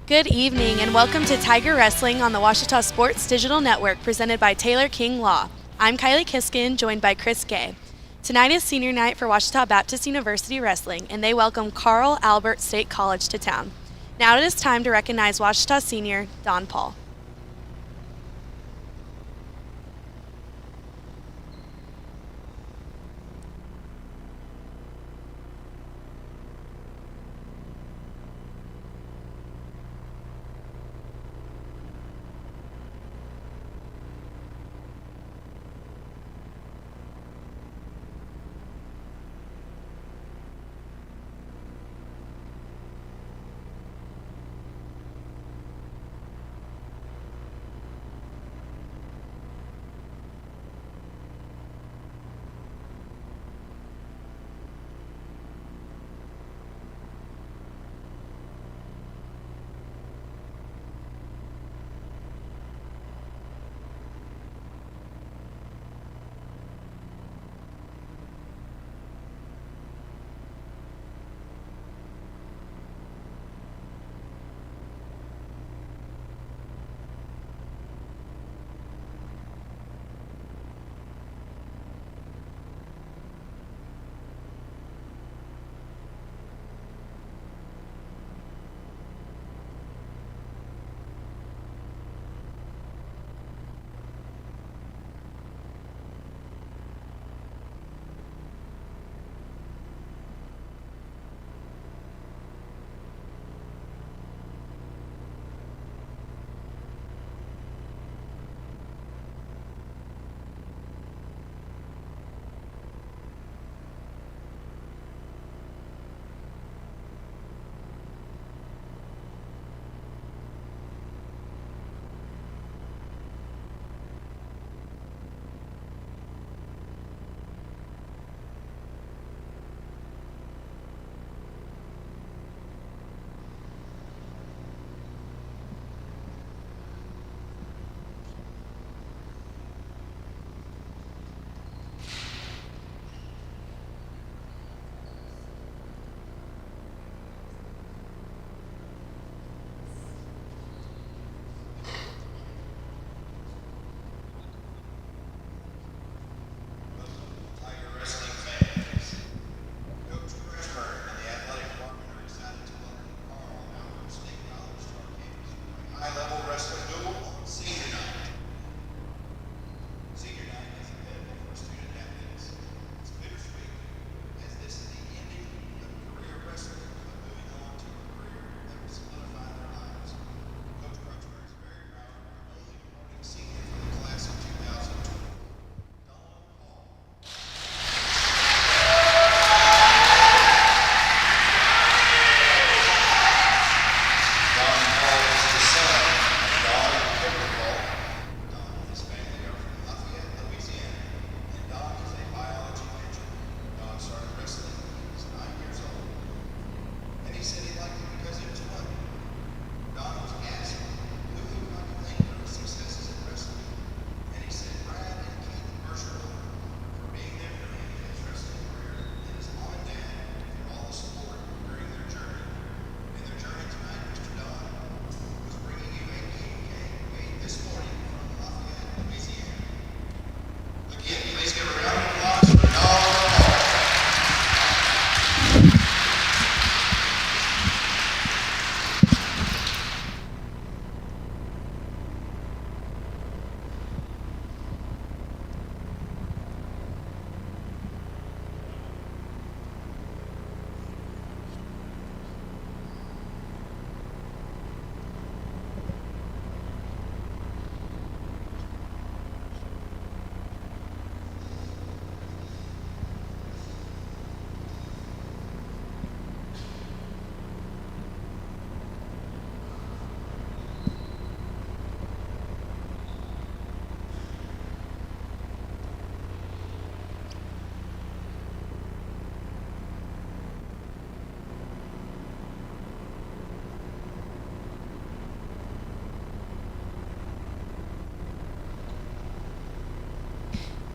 Good evening and welcome to Tiger Wrestling on the Washita Sports Digital Network presented by Taylor King Law. I'm Kylie Kiskin, joined by Chris Gay. Tonight is senior night for Washita Baptist University Wrestling, and they welcome Carl Albert State College to town. Now it is time to recognize Washita senior Don Paul.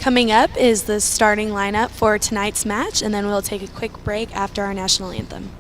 Coming up is the starting lineup for tonight's match, and then we'll take a quick break after our national anthem.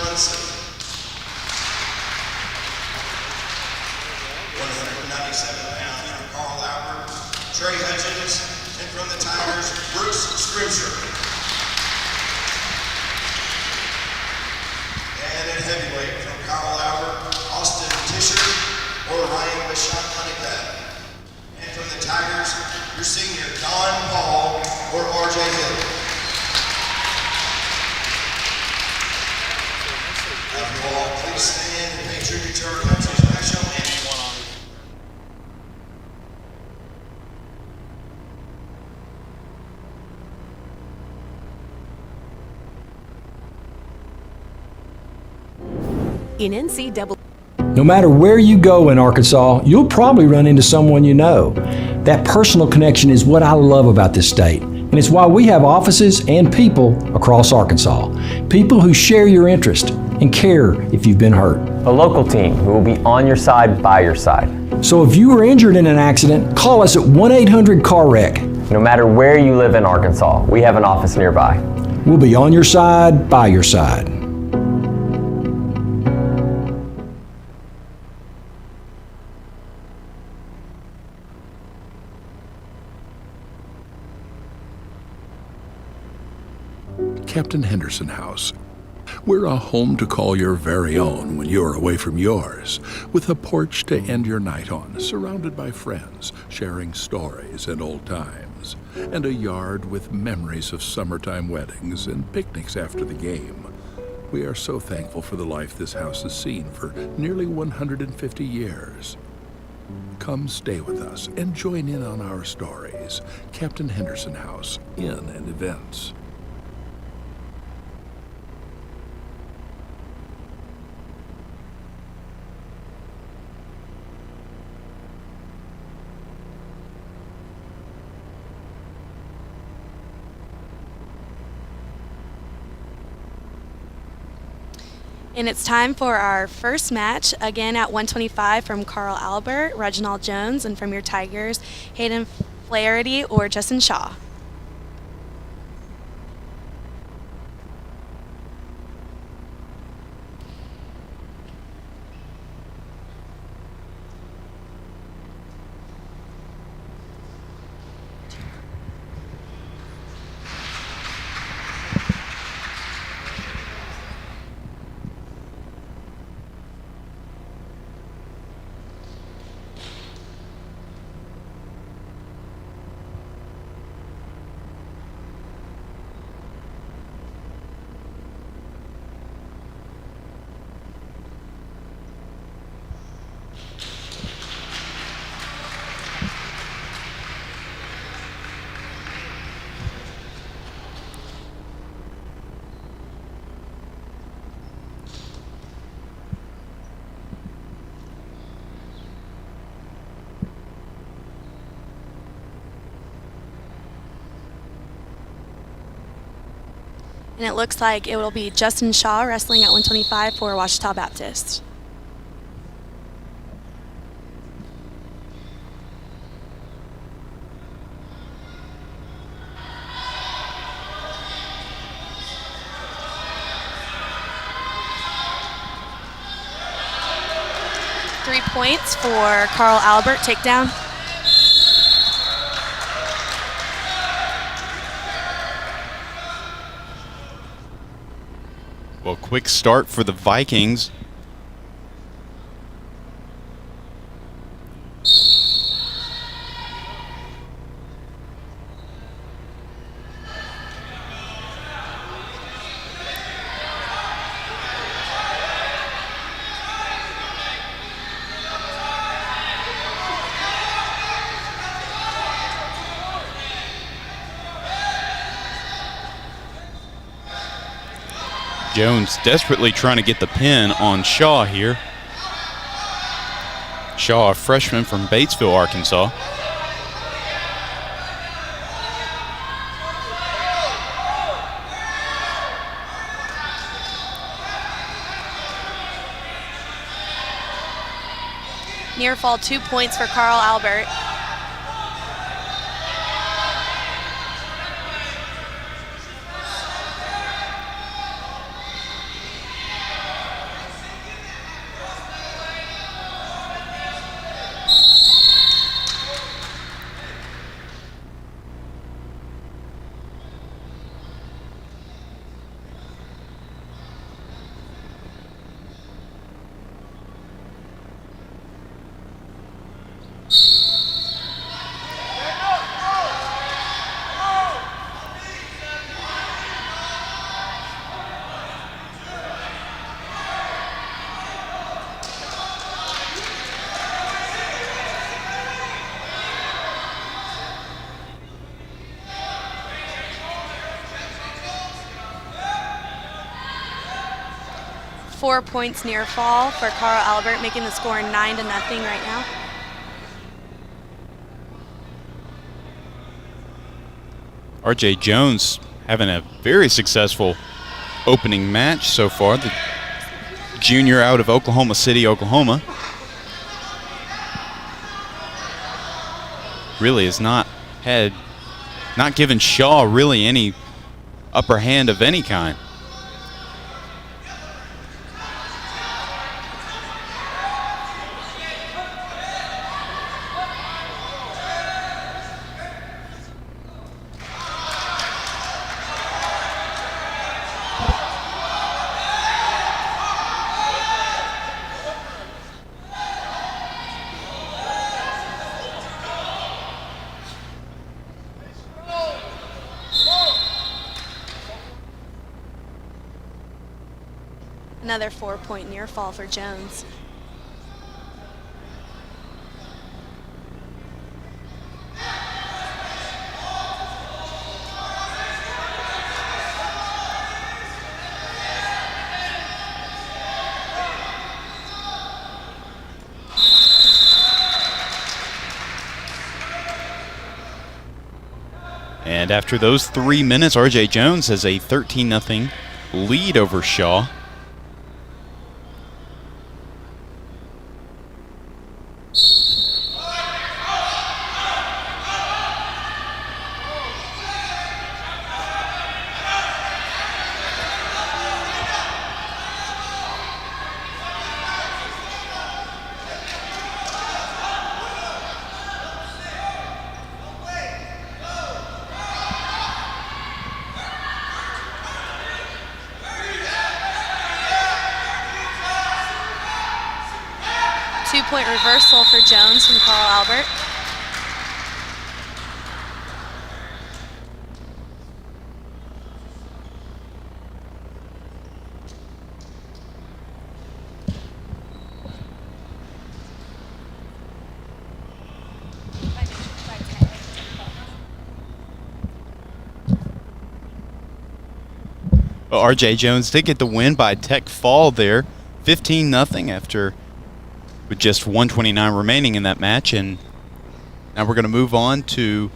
Brunson. 197 pounds from Carl Albert, Trey Hutchins, and from the Tigers, Brooks Scrimsher. And at heavyweight from Carl Albert, Austin Tischer or Ryan Bishop Honeycutt. And from the Tigers, your senior Don Paul or RJ Hill. Now, if you all please stand and pay tribute to our country's national anthem. In NCAA. No matter where you go in Arkansas, you'll probably run into someone you know. That personal connection is what I love about this state, and it's why we have offices and people across Arkansas. People who share your interest and care if you've been hurt. A local team who will be on your side, by your side. So if you were injured in an accident, call us at 1-800-CAR-WRECK. No matter where you live in Arkansas, we have an office nearby. We'll be on your side, by your side. Captain Henderson House. We're a home to call your very own when you're away from yours, with a porch to end your night on, surrounded by friends, sharing stories and old times, and a yard with memories of summertime weddings and picnics after the game. We are so thankful for the life this house has seen for nearly 150 years. Come stay with us and join in on our stories. Captain Henderson House, Inn and Events. And it's time for our first match, again at 125 from Carl Albert, Reginald Jones, and from your Tigers, Hayden Flaherty or Justin Shaw. And it looks like it will be Justin Shaw wrestling at 125 for Ouachita Baptist. Three points for Carl Albert takedown. Well, quick start for the Vikings. Jones desperately trying to get the pin on Shaw here. Shaw, a freshman from Batesville, Arkansas. Near fall, 2 points for Carl Albert. 4 points near fall for Carl Albert, making the score 9-0 right now. RJ Jones having a very successful opening match so far. The junior out of Oklahoma City, Oklahoma. Really has not given Shaw really any upper hand of any kind. Another 4-point near fall for Jones. And after those 3 minutes, RJ Jones has a 13-0 lead over Shaw. Two-point reversal for Jones from Carl Albert. Well, RJ Jones did get the win by tech fall there, 15-0 after with just 129 remaining in that match. And now we're going to move on to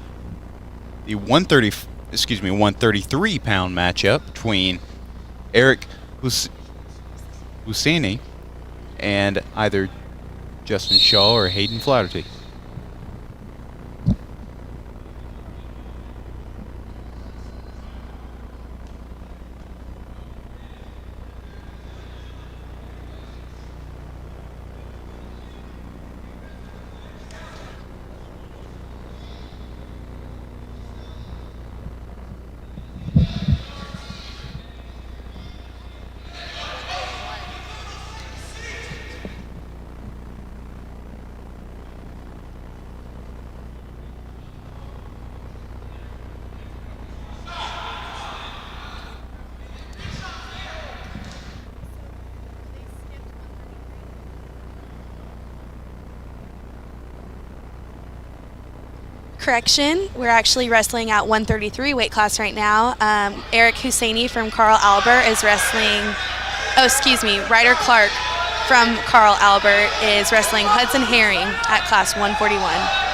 the 133 pound matchup between Eric Husseini and either Justin Shaw or Hayden Flaherty. Correction, we're actually wrestling at 133 weight class right now. Eric Husseini from Carl Albert is wrestling, Ryder Clark from Carl Albert is wrestling Hudson Herring at class 141.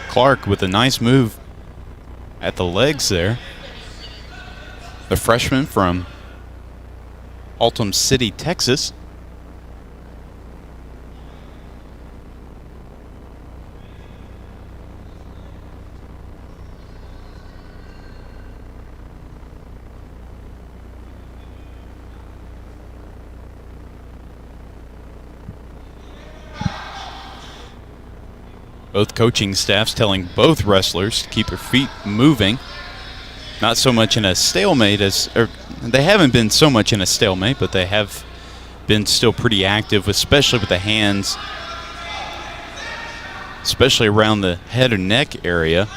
Clark with a nice move at the legs there. The freshman from Altum City, Texas. Both coaching staffs telling both wrestlers to keep their feet moving. Not so much in a stalemate they haven't been so much in a stalemate, but they have been still pretty active, especially with the hands, especially around the head and neck area.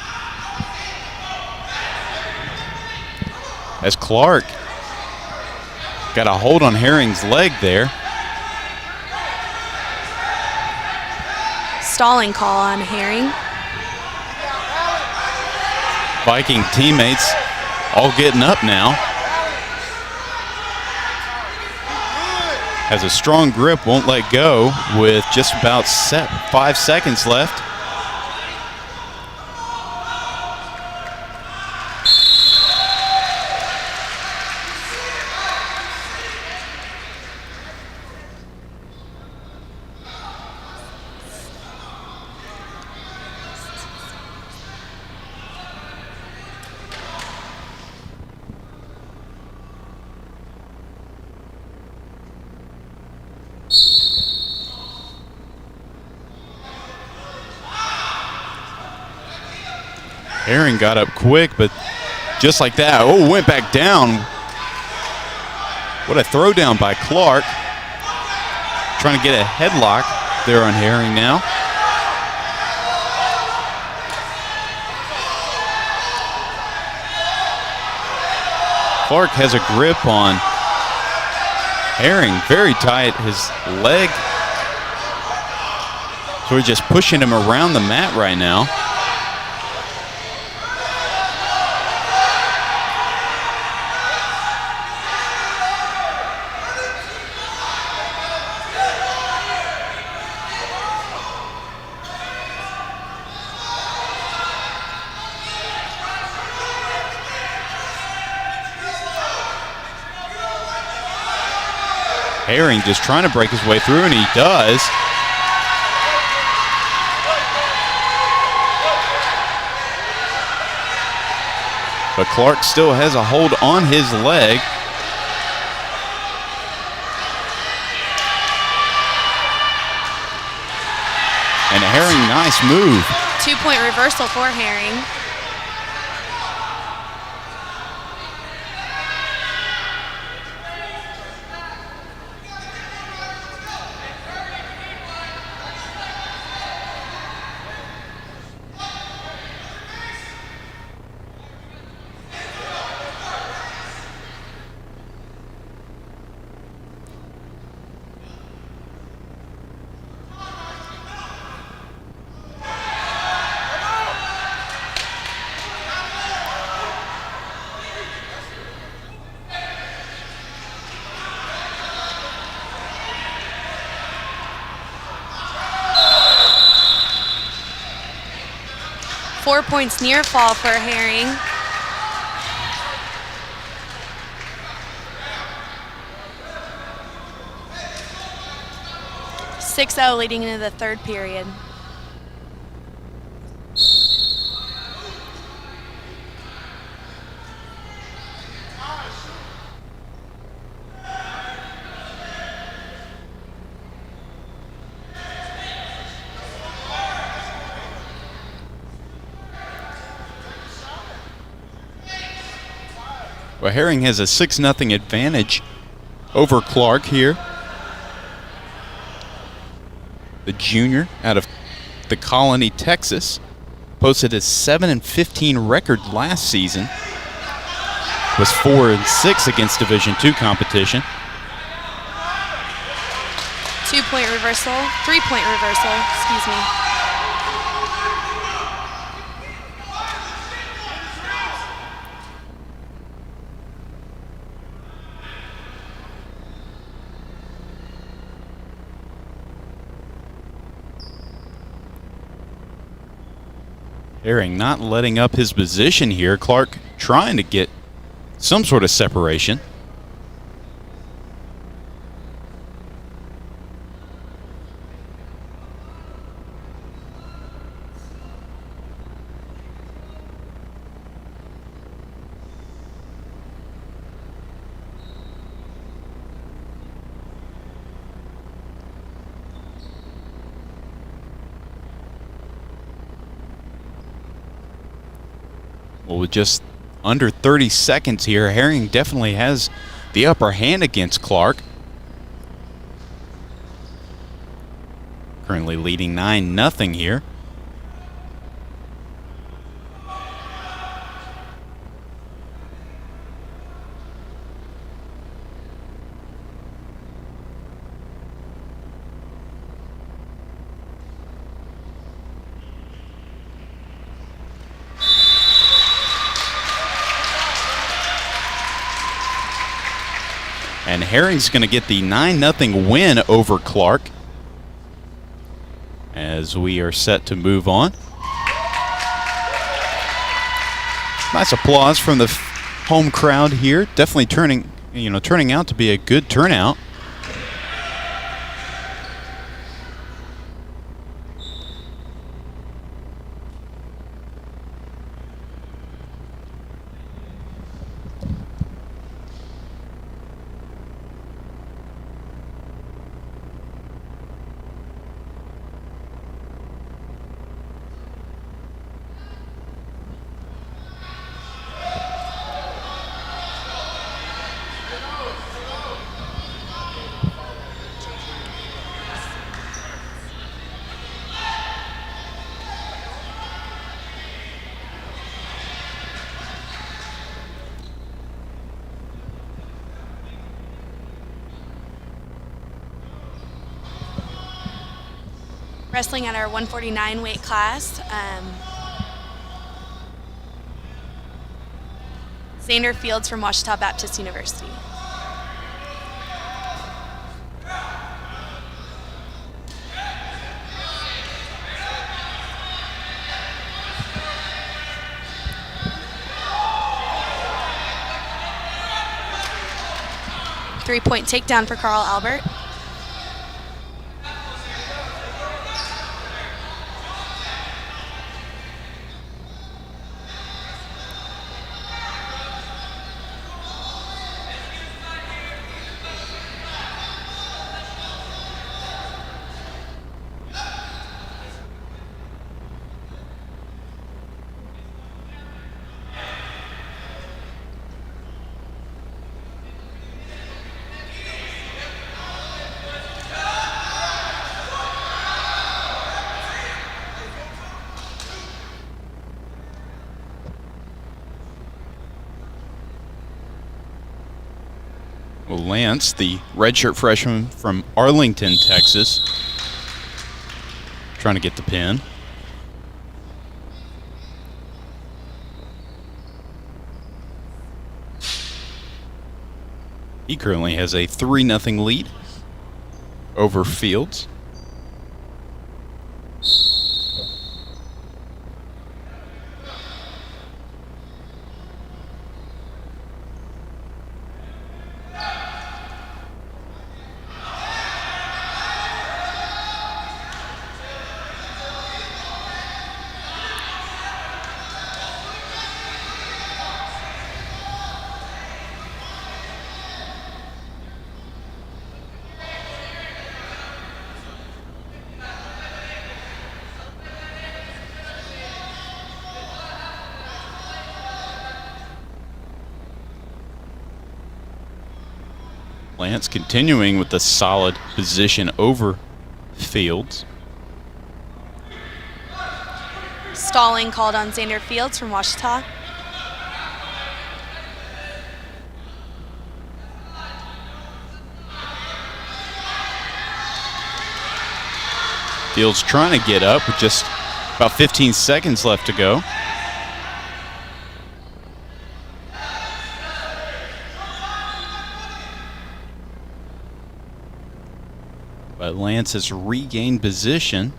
As Clark got a hold on Herring's leg there. Stalling call on Herring. Viking teammates all getting up now. Has a strong grip, won't let go with just about 5 seconds left. Herring got up quick, but just like that, went back down. What a throwdown by Clark. Trying to get a headlock there on Herring now. Clark has a grip on Herring, very tight, his leg. So we're just pushing him around the mat right now. Herring just trying to break his way through, and he does. But Clark still has a hold on his leg. And Herring, nice move. 2-point reversal for Herring. Four points near fall for Herring. .6-0 leading into the third period. Well, Herring has a 6-0 advantage over Clark here. The junior out of the Colony, Texas, posted a 7-15 record last season. Was 4-6 against Division II competition. 2-point reversal, 3-point reversal, excuse me. Herring not letting up his position here. Clark trying to get some sort of separation. Well, with just under 30 seconds here, Herring definitely has the upper hand against Clark. Currently leading 9-0 here. And Herring's going to get the 9-0 win over Clark as we are set to move on. Nice applause from the home crowd here. Definitely turning out to be a good turnout. Wrestling at our 149 weight class. Xander Fields from Ouachita Baptist University. Three-point takedown for Carl Albert. Well, Lance, the redshirt freshman from Arlington, Texas, trying to get the pin. He currently has a 3-0 lead over Fields. Lance continuing with the solid position over Fields. Stalling called on Xander Fields from Ouachita. Fields trying to get up with just about 15 seconds left to go. But Lance has regained position.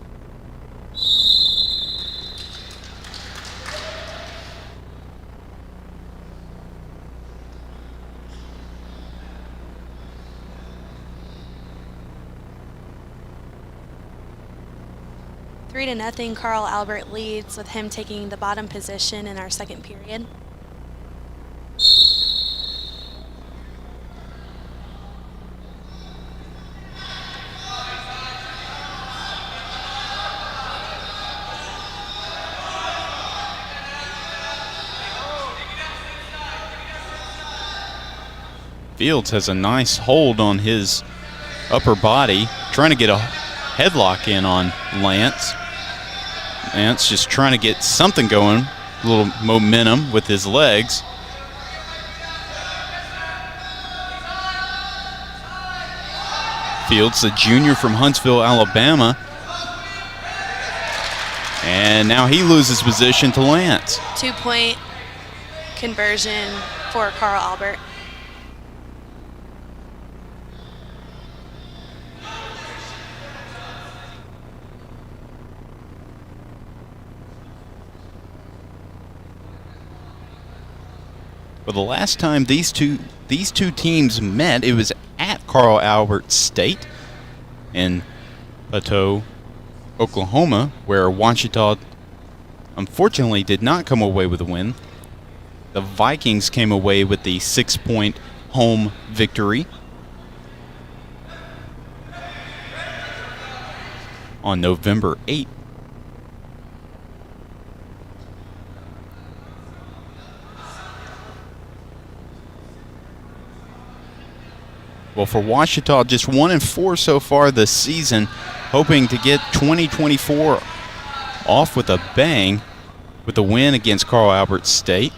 Three to nothing, Carl Albert leads with him taking the bottom position in our second period. Fields has a nice hold on his upper body, trying to get a headlock in on Lance. Lance just trying to get something going, a little momentum with his legs. Fields, the junior from Huntsville, Alabama. And now he loses position to Lance. 2-point conversion for Carl Albert. Well, the last time these two teams met, it was at Carl Albert State in Plateau, Oklahoma, where Ouachita unfortunately did not come away with a win. The Vikings came away with the 6-point home victory on November 8th. Well, for Ouachita, just 1-4 so far this season, hoping to get 2024 off with a bang with the win against Carl Albert State.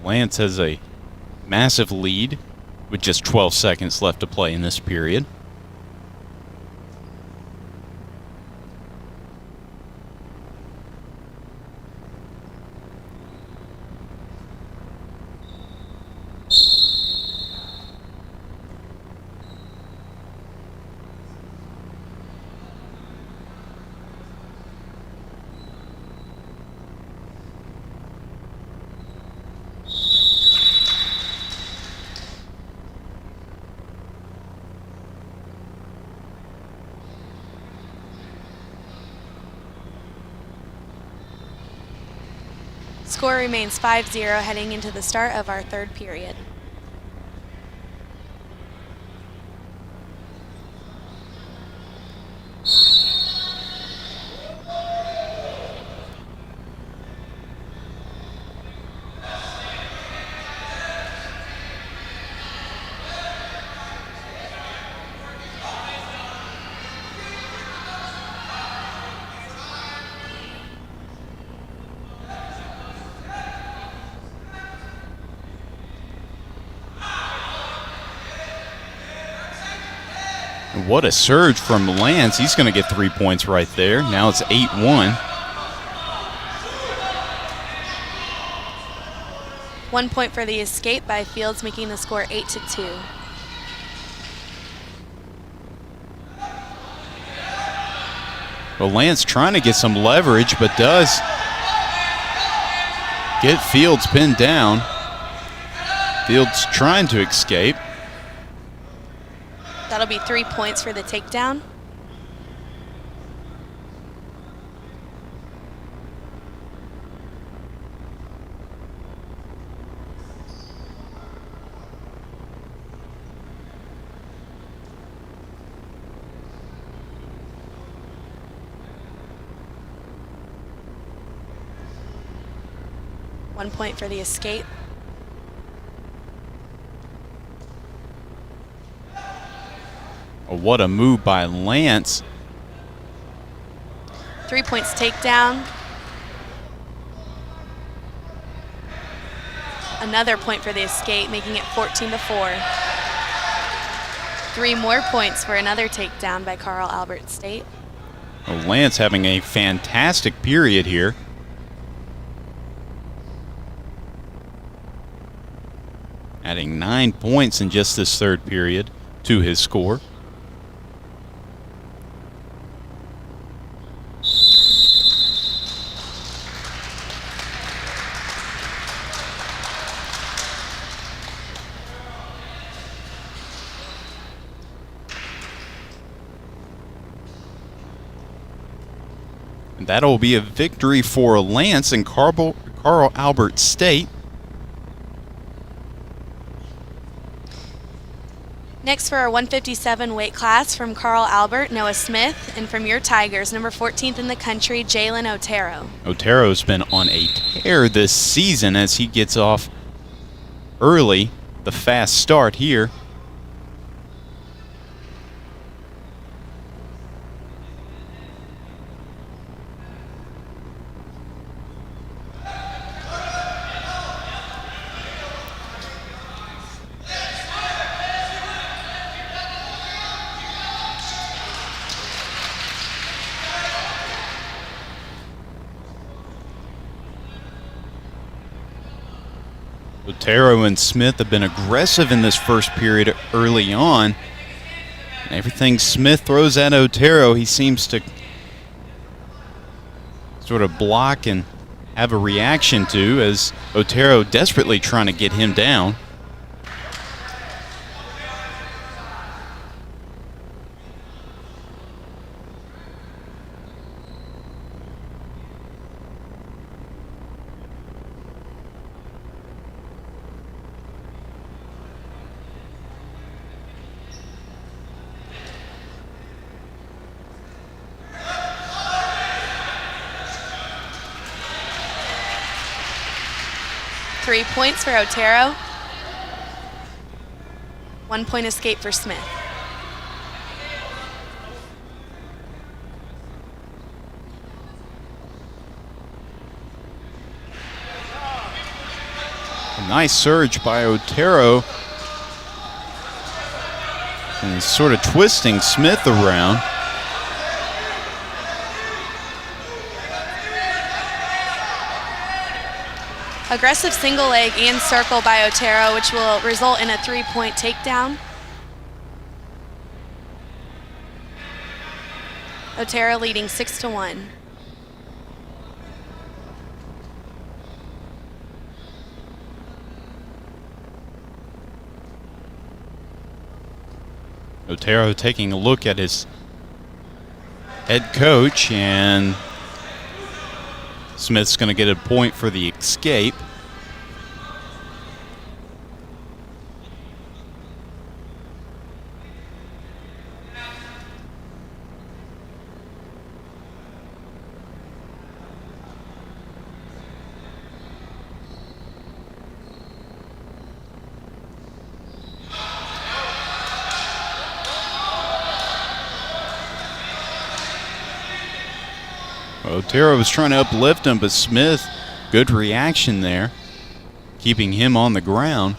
Lance has a massive lead with just 12 seconds left to play in this period. Score remains 5-0 heading into the start of our third period. What a surge from Lance. He's going to get 3 points right there. Now it's 8-1. 1 point for the escape by Fields, making the score 8-2. Well, Lance trying to get some leverage, but does get Fields pinned down. Fields trying to escape. That'll be 3 points for the takedown. One point for the escape. What a move by Lance. 3 points takedown. Another point for the escape, making it 14-4. 3 more points for another takedown by Carl Albert State. Well, Lance having a fantastic period here. Adding 9 points in just this third period to his score. And that'll be a victory for Lance and Carl Albert State. Next for our 157 weight class, from Carl Albert, Noah Smith, and from your Tigers, number 14th in the country, Jalen Otero. Otero's been on a tear this season as he gets off early, the fast start here. Otero and Smith have been aggressive in this first period early on. Everything Smith throws at Otero, he seems to sort of block and have a reaction to, as Otero desperately trying to get him down. Three points for Otero. 1 point escape for Smith. A nice surge by Otero. And he's sort of twisting Smith around. Aggressive single leg and circle by Otero, which will result in a 3-point takedown. Otero leading 6-1. Otero taking a look at his head coach, and Smith's going to get a point for the escape. Otero was trying to uplift him, but Smith, good reaction there, keeping him on the ground.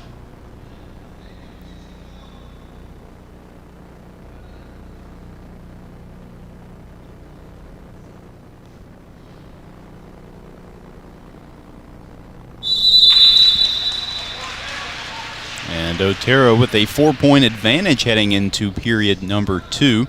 And Otero with a 4-point advantage heading into period number 2.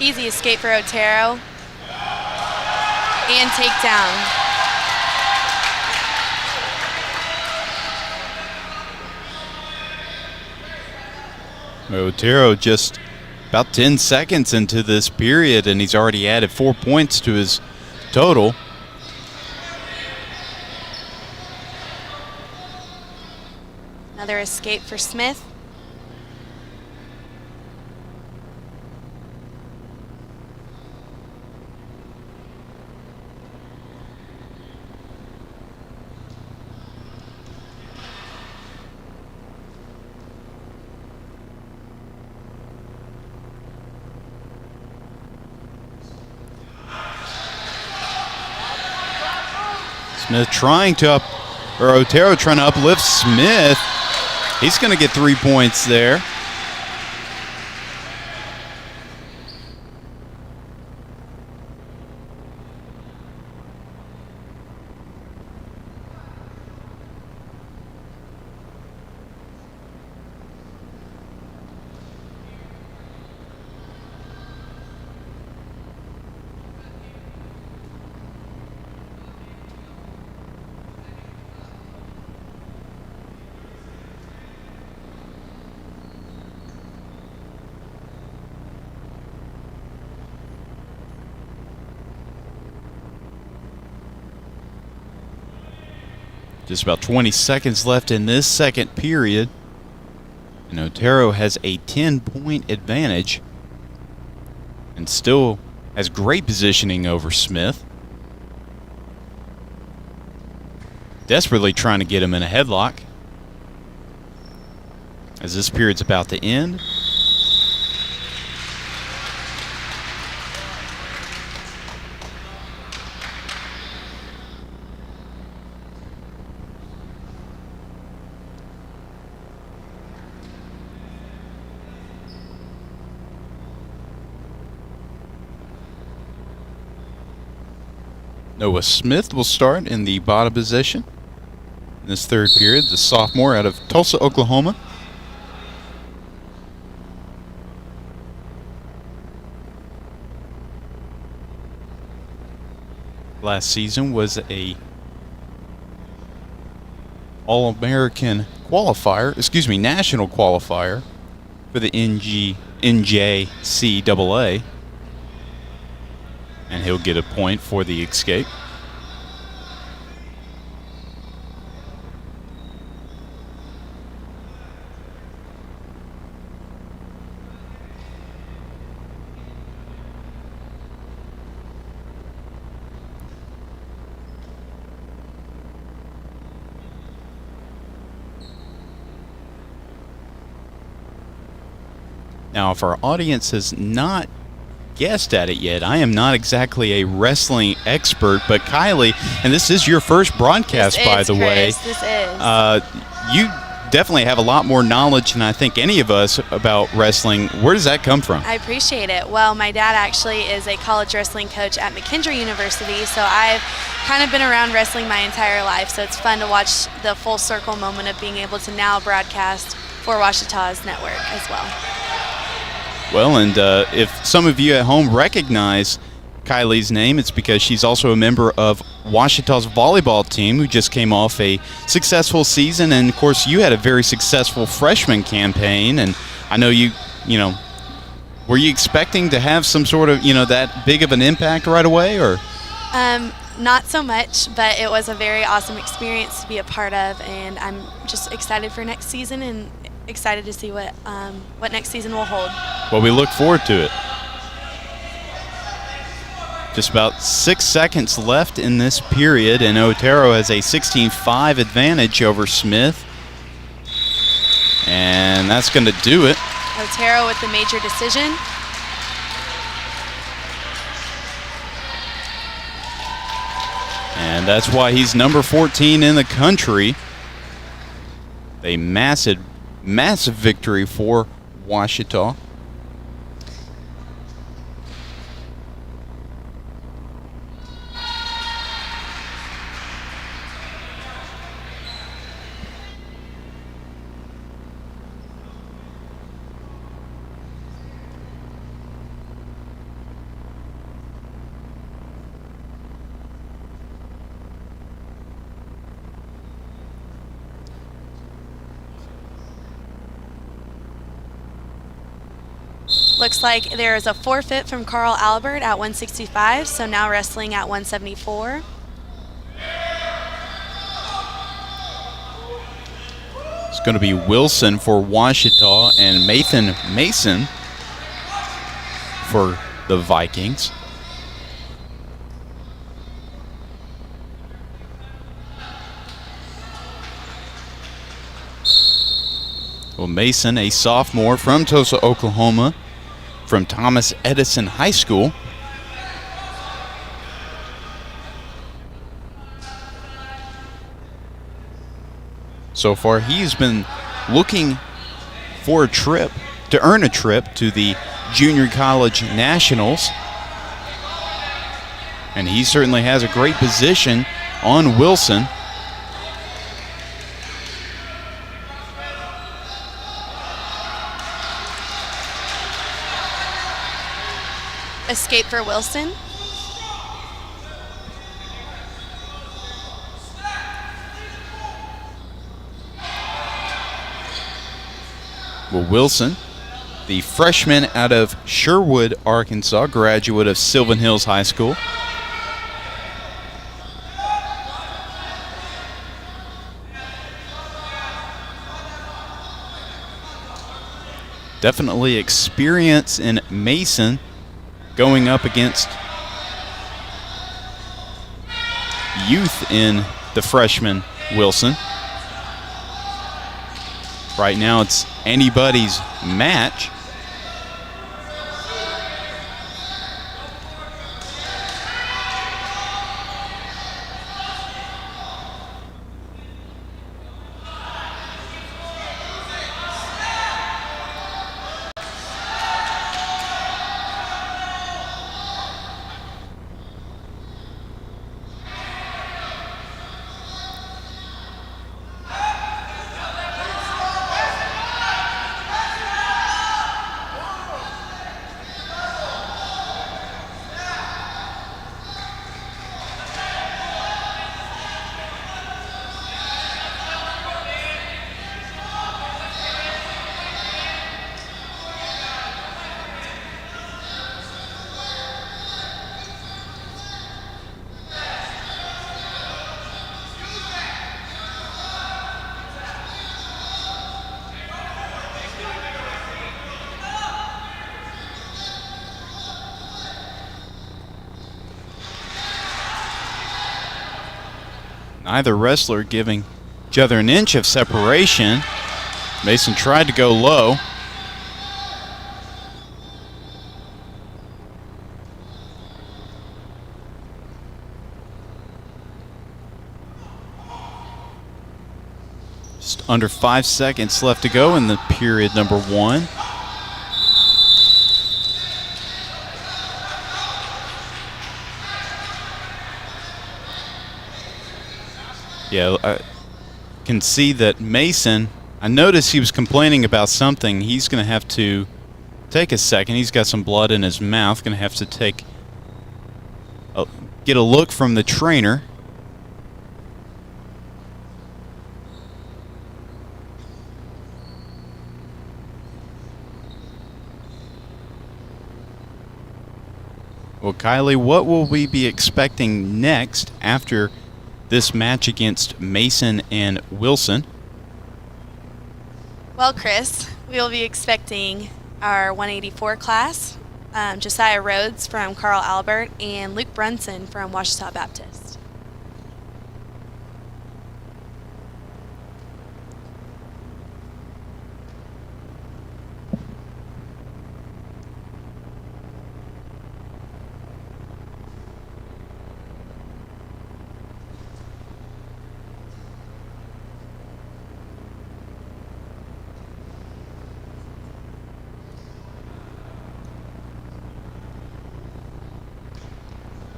Easy escape for Otero. And takedown. Otero just about 10 seconds into this period, and he's already added 4 points to his total. Another escape for Smith. Smith trying to Otero trying to uplift Smith. He's going to get 3 points there. Just about 20 seconds left in this second period. And Otero has a 10-point advantage and still has great positioning over Smith. Desperately trying to get him in a headlock as this period's about to end. Noah Smith will start in the bottom position in this third period, the sophomore out of Tulsa, Oklahoma. Last season was a All-American qualifier, national qualifier for the NJCAA. And he'll get a point for the escape. Now, if our audience has not guessed at it yet, I am not exactly a wrestling expert, but Kylie, and this is your first broadcast, by the way. This is. You definitely have a lot more knowledge than I think any of us about wrestling. Where does that come from? I appreciate it. Well, my dad actually is a college wrestling coach at McKendree University, so I've kind of been around wrestling my entire life, so it's fun to watch the full circle moment of being able to now broadcast for Washita's network as well. Well, and if some of you at home recognize Kylie's name, it's because she's also a member of Washita's volleyball team who just came off a successful season. And, of course, you had a very successful freshman campaign. And I know were you expecting to have some sort of, that big of an impact right away? Or Not so much, but it was a very awesome experience to be a part of. And I'm just excited for next season and excited to see what next season will hold. Well, we look forward to it. Just about 6 seconds left in this period, and Otero has a 16-5 advantage over Smith. And that's going to do it. Otero with the major decision. And that's why he's number 14 in the country. A massive victory for Washita. Looks like there is a forfeit from Carl Albert at 165, so now wrestling at 174. It's going to be Wilson for Washita and Nathan Mason for the Vikings. Well, Mason, a sophomore from Tulsa, Oklahoma, from Thomas Edison High School. So far, he's been looking for to earn a trip to the Junior College Nationals. And he certainly has a great position on Wilson. Escape for Wilson. Well, Wilson, the freshman out of Sherwood, Arkansas, graduate of Sylvan Hills High School. definitely experience in Mason going up against youth in the freshman Wilson. Right now it's anybody's match. Neither wrestler giving each other an inch of separation. Mason tried to go low. Just under 5 seconds left to go in the period number 1. Yeah, I can see that Mason, I noticed he was complaining about something. He's going to have to take a second. He's got some blood in his mouth. Going to have to get a look from the trainer. Well, Kylie, what will we be expecting next after this match against Mason and Wilson? Well, Chris, we will be expecting our 184 class, Josiah Rhodes from Carl Albert and Luke Brunson from Ouachita Baptist.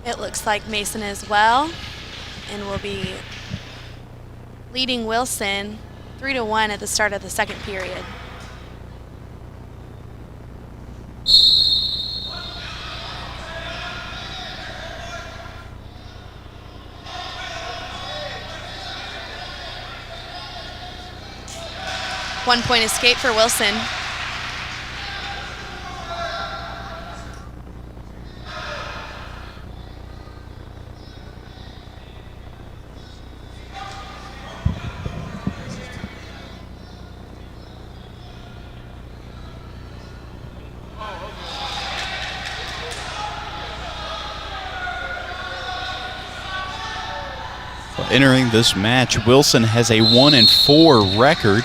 It looks like Mason as well, and will be leading Wilson 3-1 at the start of the second period. One-point escape for Wilson. Entering this match, Wilson has a 1-4 record.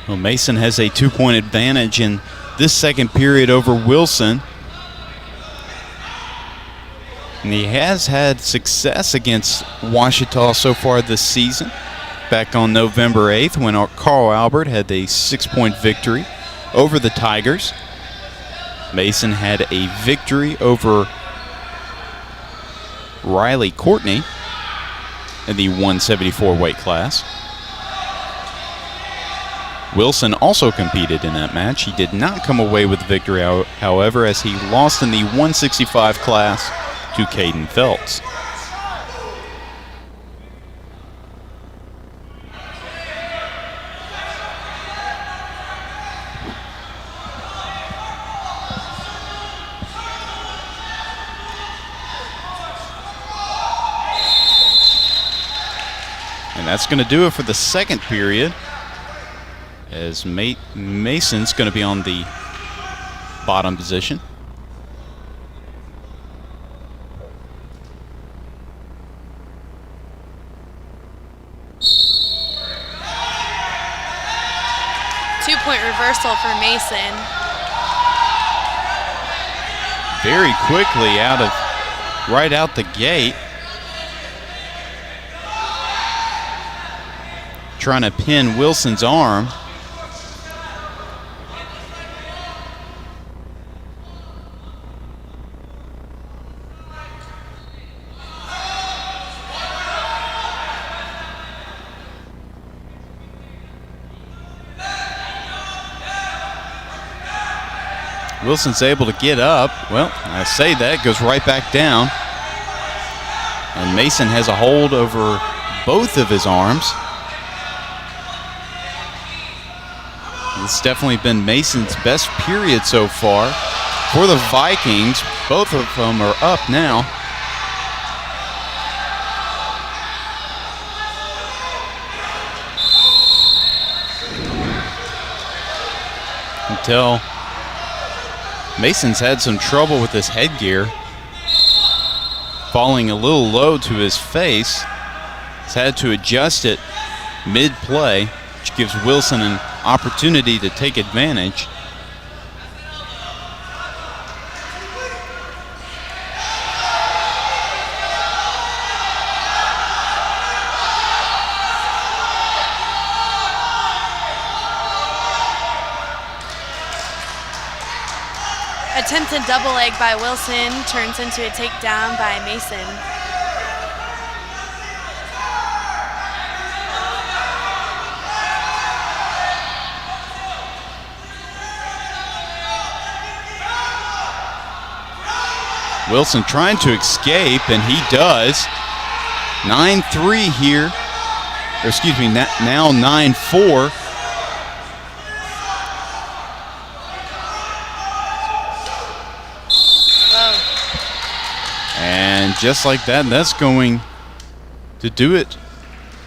Well, Mason has a 2-point advantage in this second period over Wilson. And he has had success against Ouachita so far this season. Back on November 8th when Carl Albert had a 6-point victory over the Tigers. Mason had a victory over Riley Courtney in the 174 weight class. Wilson also competed in that match. He did not come away with victory, however, as he lost in the 165 class to Caden Phelps. And that's going to do it for the second period, as Mason's going to be on the bottom position. Two-point reversal for Mason. Very quickly right out the gate. Trying to pin Wilson's arm. Wilson's able to get up. Well, I say that, goes right back down. And Mason has a hold over both of his arms. It's definitely been Mason's best period so far. For the Vikings, both of them are up now. Until Mason's had some trouble with his headgear, falling a little low to his face. He's had to adjust it mid-play, which gives Wilson an opportunity to take advantage. Attempted double leg by Wilson turns into a takedown by Mason. Wilson trying to escape, and he does. 9-3 here. Or excuse me, now 9-4. And just like that, that's going to do it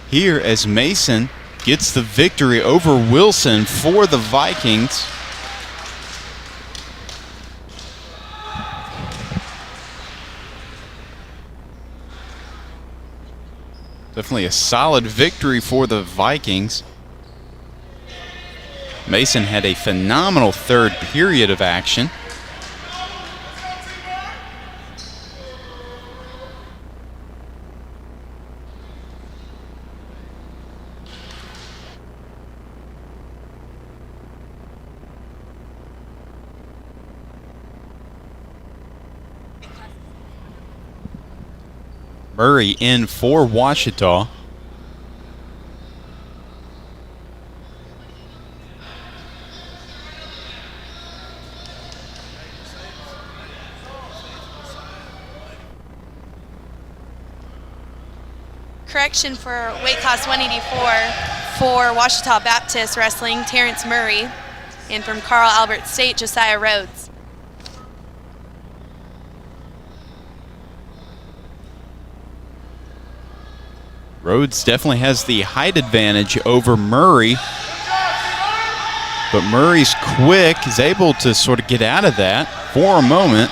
here as Mason gets the victory over Wilson for the Vikings. Definitely a solid victory for the Vikings. Mason had a phenomenal third period of action. Murray in for Ouachita. Correction for weight class 184 for Ouachita Baptist Wrestling, Terrence Murray, and from Carl Albert State, Josiah Rhodes. Rhodes definitely has the height advantage over Murray, but Murray's quick, is able to sort of get out of that for a moment.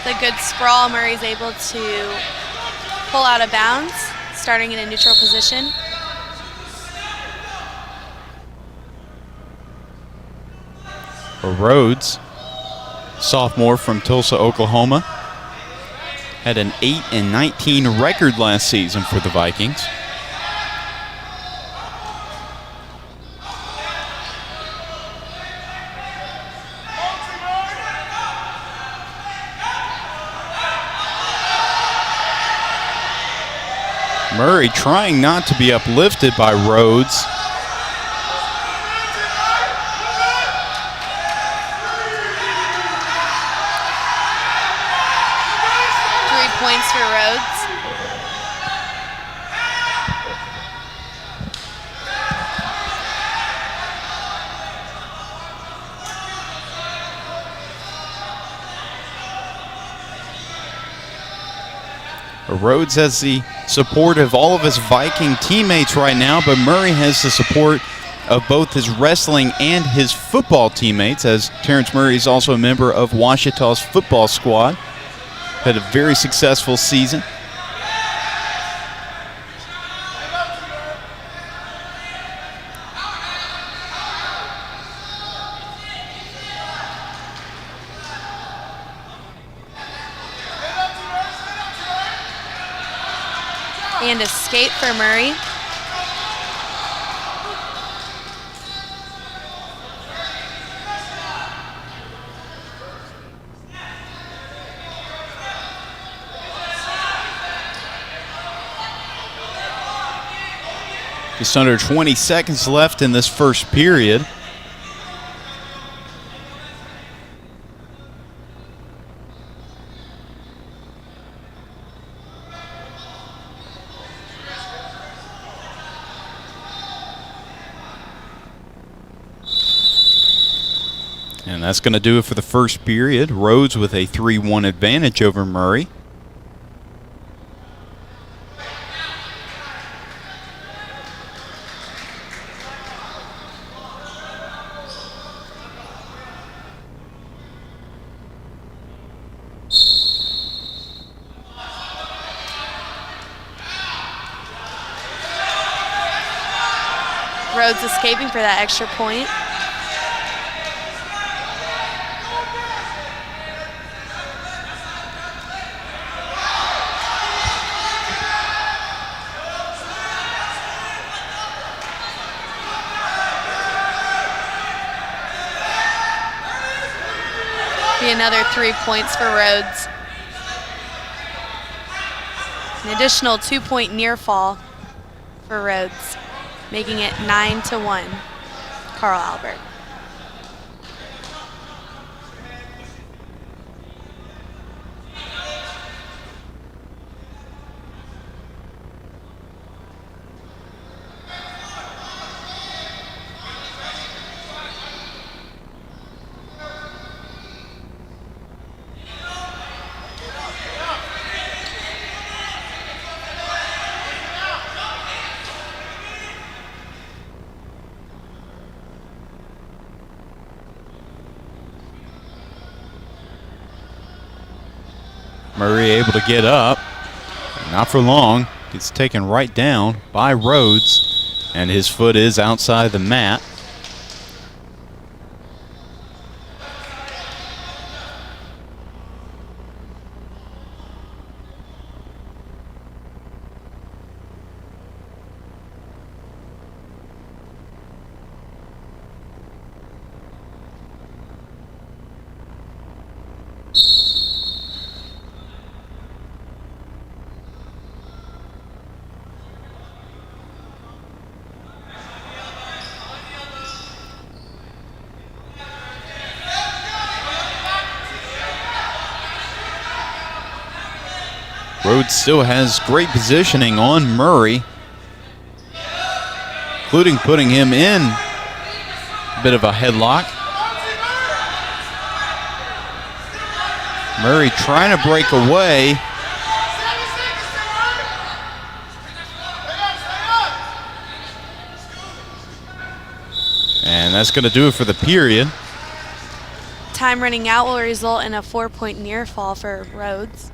The good sprawl, Murray's able to pull out of bounds, starting in a neutral position. For Rhodes, sophomore from Tulsa, Oklahoma. Had an 8-19 record last season for the Vikings. Murray trying not to be uplifted by Rhodes. 3 points for Rhodes. Rhodes has the support of all of his Viking teammates right now, but Murray has the support of both his wrestling and his football teammates, as Terrence Murray is also a member of Ouachita's football squad. Had a very successful season. And escape for Murray. Just under 20 seconds left in this first period. And that's going to do it for the first period. Rhodes with a 3-1 advantage over Murray. Rhodes escaping for that extra point. Be another 3 points for Rhodes. An additional 2-point near fall for Rhodes, making it 9-1, Carl Albert. Murray able to get up. Not for long. Gets taken right down by Rhodes, and his foot is outside the mat. Rhodes still has great positioning on Murray, including putting him in a bit of a headlock. Murray trying to break away. And that's going to do it for the period. Time running out will result in a 4-point near fall for Rhodes.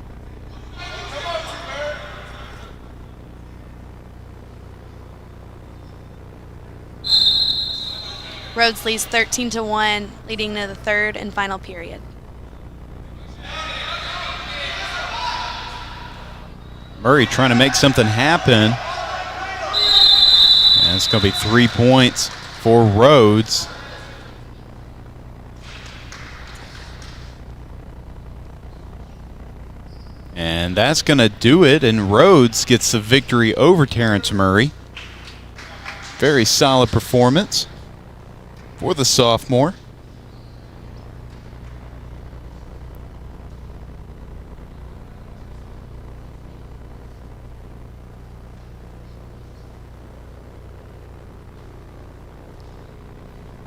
Rhodes leads 13-1, leading to the third and final period. Murray trying to make something happen. And it's going to be 3 points for Rhodes. And that's going to do it, and Rhodes gets the victory over Terrence Murray. Very solid performance for the sophomore.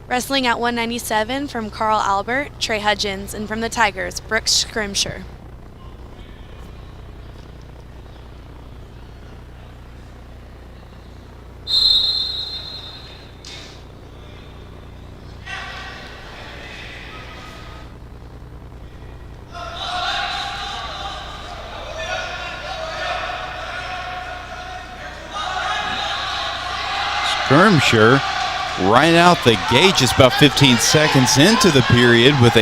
Wrestling at 197 from Carl Albert, Trey Hudgens, and from the Tigers, Brooks Scrimshire. Skirmisher right out the gate, just about 15 seconds into the period, with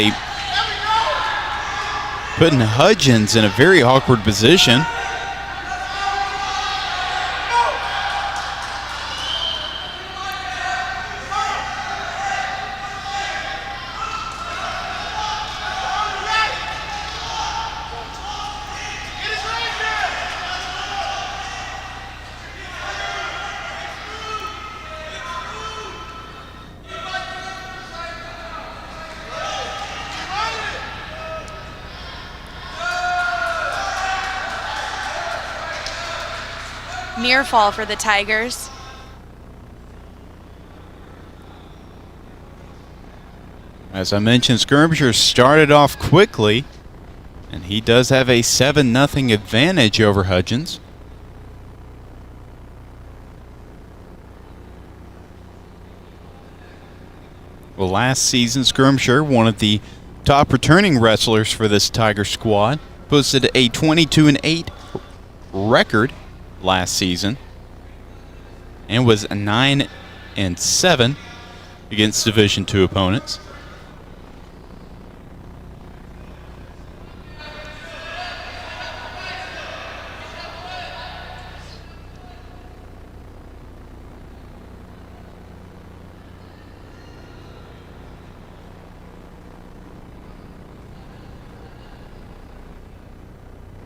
putting Hudgens in a very awkward position. Near fall for the Tigers. As I mentioned, Skirmisher started off quickly, and he does have a 7-0 advantage over Hudgens. Well, last season, Skirmisher, one of the top returning wrestlers for this Tiger squad, posted a 22-8 record last season and was 9-7 against Division II opponents.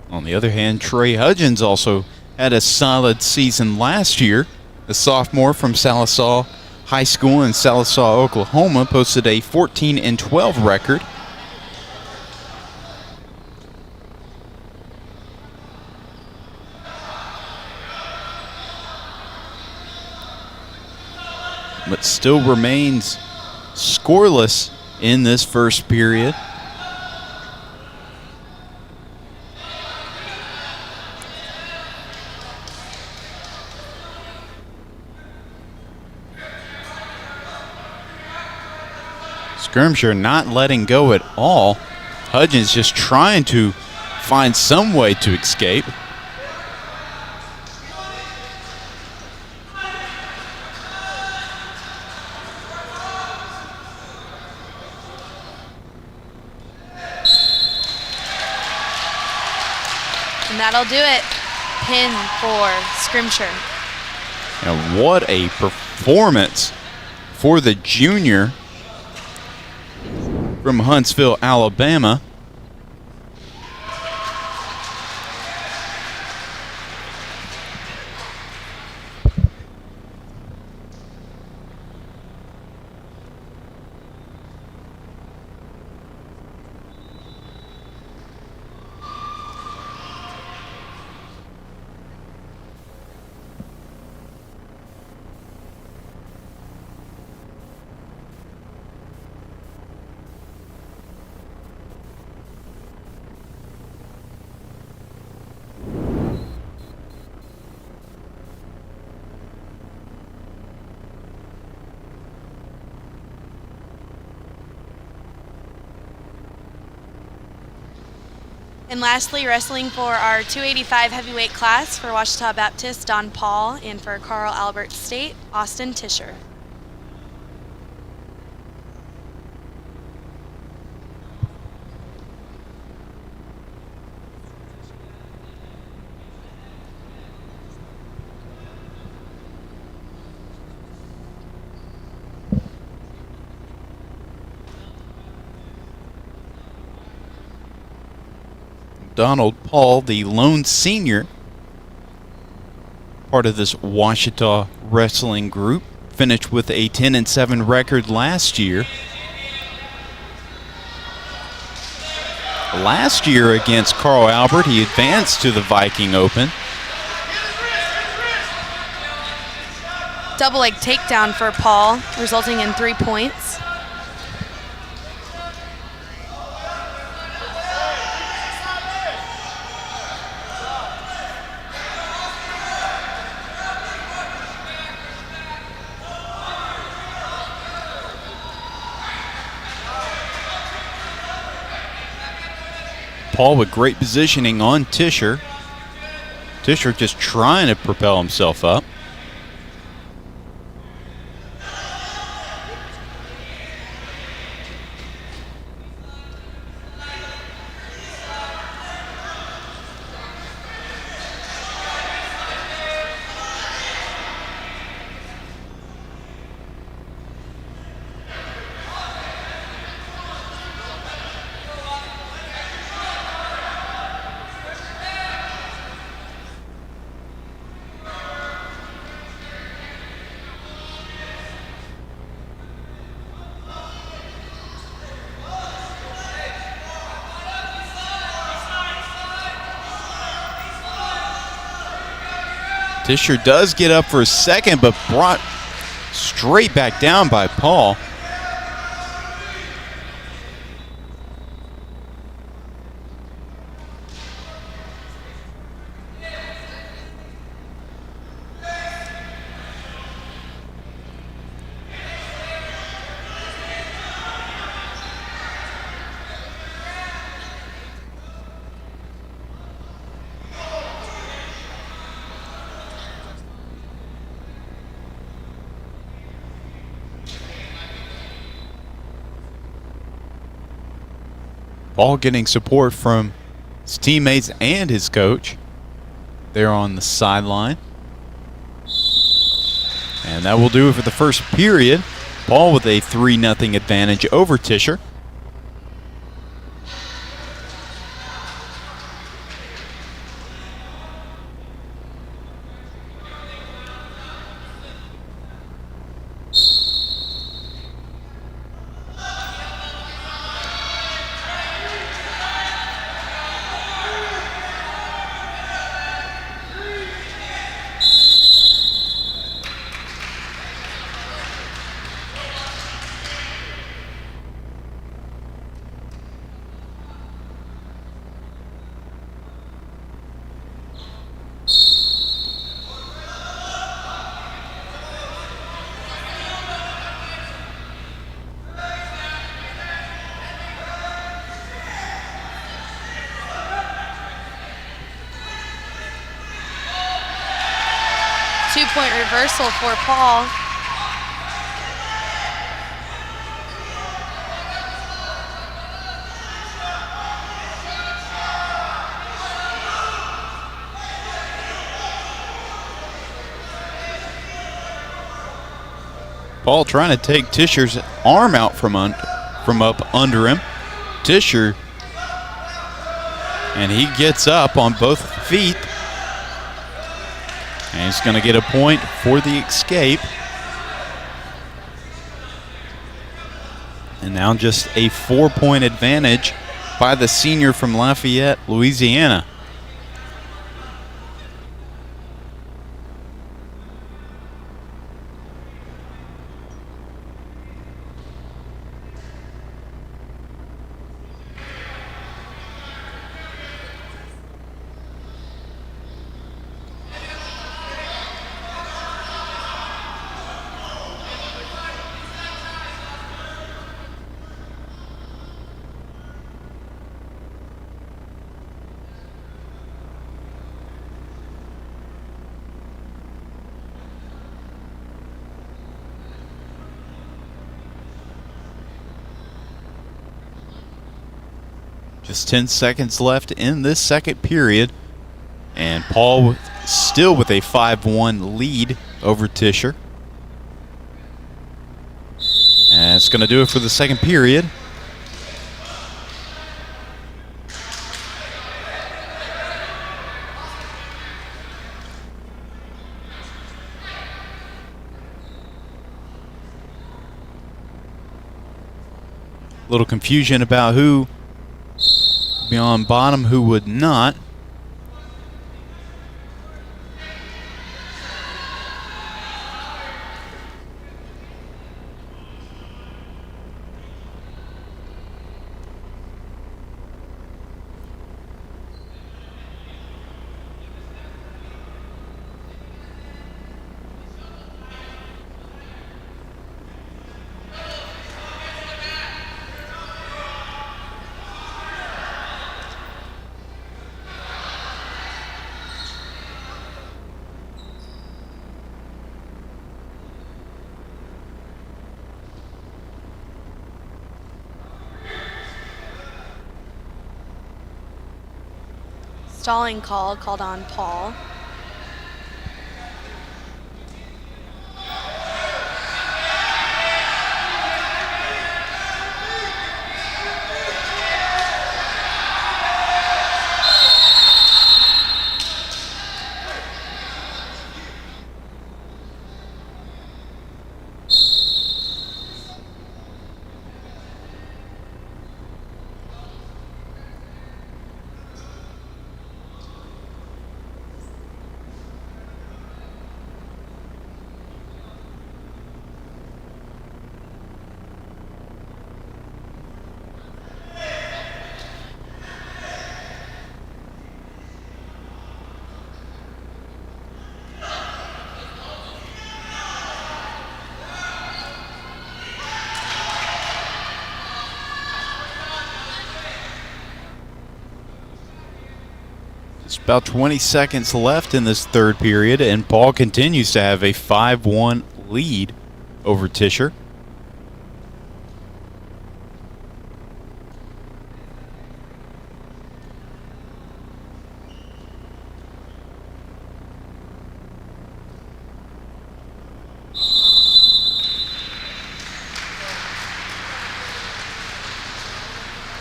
On the other hand, Trey Hudgens also had a solid season last year. The sophomore from Sallisaw High School in Sallisaw, Oklahoma, posted a 14-12 record. But still remains scoreless in this first period. Skirmisher not letting go at all. Hudgens just trying to find some way to escape. And that'll do it. Pin for Scrimshire. And what a performance for the junior from Huntsville, Alabama. And lastly, wrestling for our 285 heavyweight class for Ouachita Baptist, Don Paul, and for Carl Albert State, Austin Tischer. Donald Paul, the lone senior, part of this Ouachita wrestling group, finished with a 10-7 record last year. Last year against Carl Albert, he advanced to the Viking Open. Double leg takedown for Paul, resulting in 3 points. Paul with great positioning on Tischer. Tischer just trying to propel himself up. Tischer does get up for a second, but brought straight back down by Paul. Paul getting support from his teammates and his coach there on the sideline. And that will do it for the first period. Paul with a 3-0 advantage over Tischer. Two-point reversal for Paul. Paul trying to take Tischer's arm out from up under him. Tischer, and he gets up on both feet. And he's going to get a point for the escape. And now just a 4-point advantage by the senior from Lafayette, Louisiana. Just 10 seconds left in this second period. And Paul still with a 5-1 lead over Tischer. And it's going to do it for the second period. little confusion about who would be on bottom, who would not. Stalling call called on Paul. It's about 20 seconds left in this third period, and Paul continues to have a 5-1 lead over Tischer.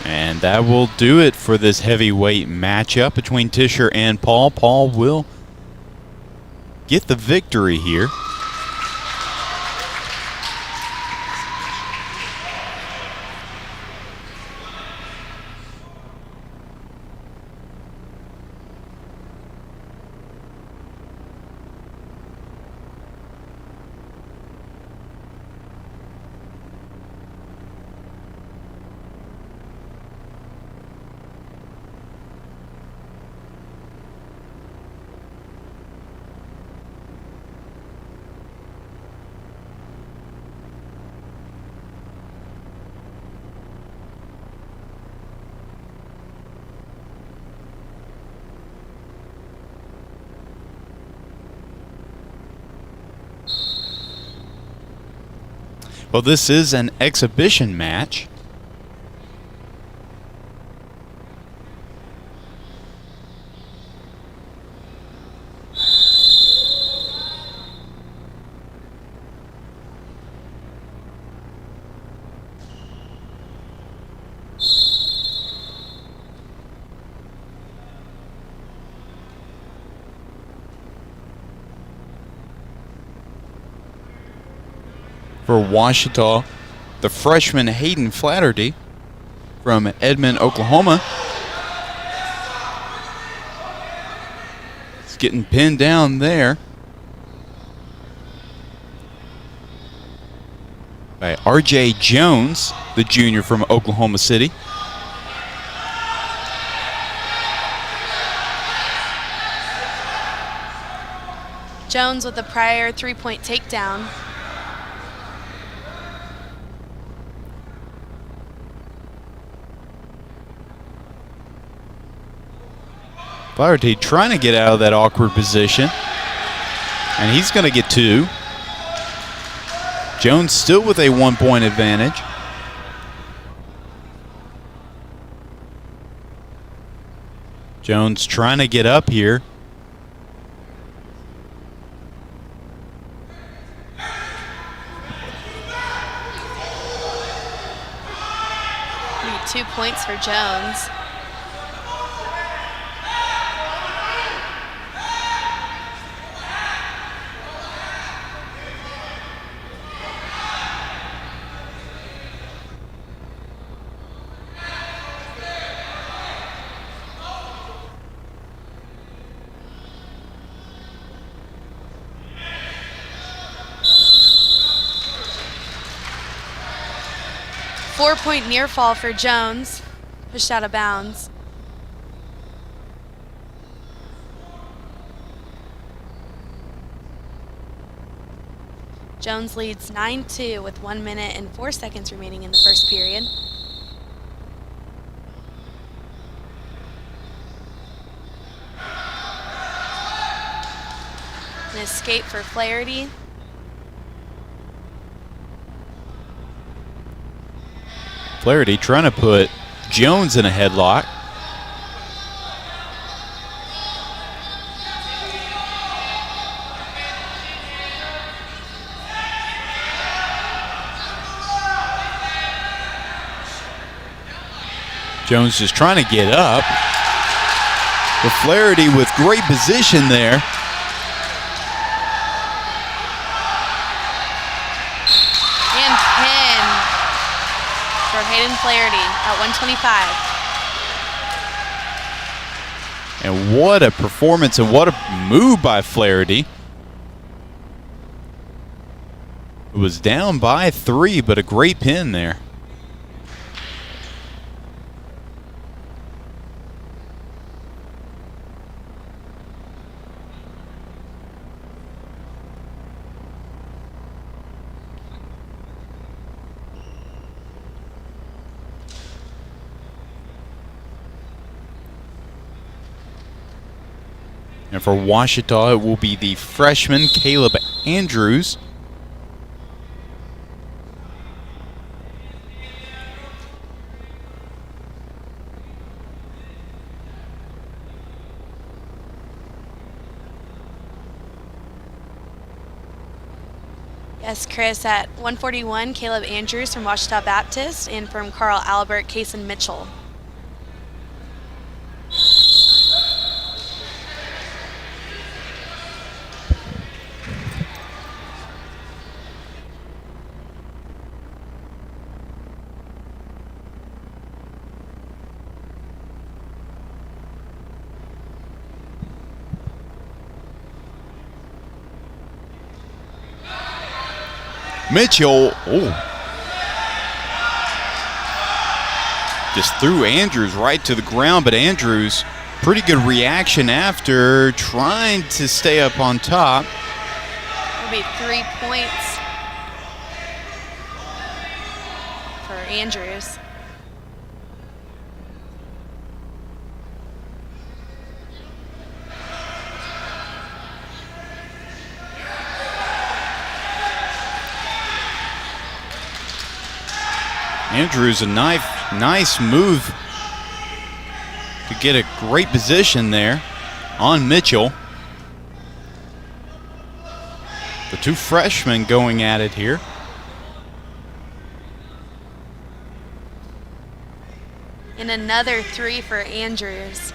And that will do it for this heavyweight matchup between Tischer and Paul. Paul will get the victory here. Well, this is an exhibition match. For Washita, the freshman Hayden Flaherty from Edmond, Oklahoma. It's getting pinned down there by R.J. Jones, the junior from Oklahoma City. Jones with the prior three-point takedown. Flaherty trying to get out of that awkward position. And he's going to get two. Jones still with a 1-point advantage. Jones trying to get up here. Need 2 points for Jones. 4-point near fall for Jones. Pushed out of bounds. Jones leads 9-2 with 1 minute and 4 seconds remaining in the first period. An escape for Flaherty. Flaherty trying to put Jones in a headlock. Jones is trying to get up. But Flaherty with great position there. And pin for Hayden Flaherty at 125. And what a performance and what a move by Flaherty. It was down by 3, but a great pin there. And for Ouachita, it will be the freshman Caleb Andrews. Yes, Chris, at 141, Caleb Andrews from Ouachita Baptist, and from Carl Albert, Kason Mitchell. Mitchell, just threw Andrews right to the ground, but Andrews, pretty good reaction after trying to stay up on top. It'll be 3 points for Andrews. Andrews, a nice move to get a great position there on Mitchell. The two freshmen going at it here. And another 3 for Andrews.